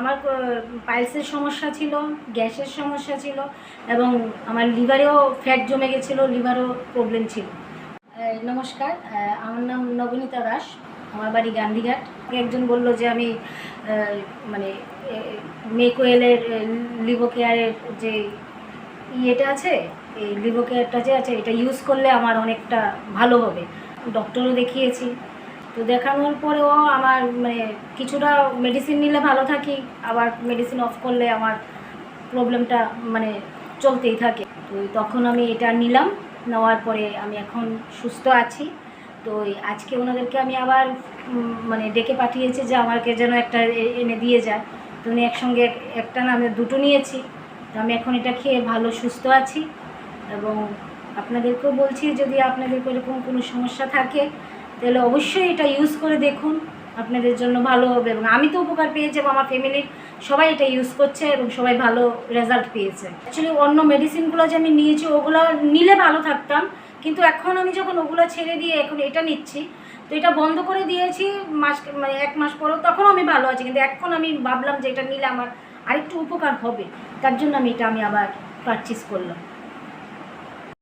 আমার পাইলসের সমস্যা ছিল, গ্যাসের সমস্যা ছিল এবং আমার লিভারেও ফ্যাট জমে গেছিলো, লিভারও প্রবলেম ছিল। নমস্কার, আমার নাম নবনীতা দাস, আমার বাড়ি গান্ধীঘাট। একজন বলল যে আমি মানে মেকওয়েলের লিভো কেয়ারের যে ইয়েটা আছে, এই লিভো কেয়ারটা যে আছে এটা ইউজ করলে আমার অনেকটা ভালো হবে। ডক্টরও দেখিয়েছি, তো দেখানোর পরেও আমার মানে কিছুটা মেডিসিন নিলে ভালো থাকি, আবার মেডিসিন অফ করলে আমার প্রবলেমটা মানে চলতেই থাকে। তো তখন আমি এটা নিলাম, নেওয়ার পরে আমি এখন সুস্থ আছি। তো আজকে ওনাদেরকে আমি আবার মানে ডেকে পাঠিয়েছি যে আমাকে যেন একটা এনে দিয়ে যায়। তো উনি একসঙ্গে একটা না, আমি দুটো নিয়েছি। তো আমি এখন এটা খেয়ে ভালো সুস্থ আছি এবং আপনাদেরকেও বলছি যদি আপনাদের এরকম কোনো সমস্যা থাকে তাহলে অবশ্যই এটা ইউজ করে দেখুন, আপনাদের জন্য ভালো হবে। এবং আমি তো উপকার পেয়েছি এবং আমার ফ্যামিলির সবাই এটা ইউজ করছে এবং সবাই ভালো রেজাল্ট পেয়েছে। অ্যাকচুয়ালি অন্য মেডিসিনগুলো যে আমি নিয়েছি ওগুলো নিলে ভালো থাকতাম, কিন্তু এখন আমি যখন ওগুলো ছেড়ে দিয়ে এখন এটা নিচ্ছি, তো এটা বন্ধ করে দিয়েছি মানে 1 মাস পরও, তখনও আমি ভালো আছি। কিন্তু এখন আমি ভাবলাম যে এটা নিলে আমার আরেকটু উপকার হবে, তার জন্য আমি আবার পারচেস করলাম।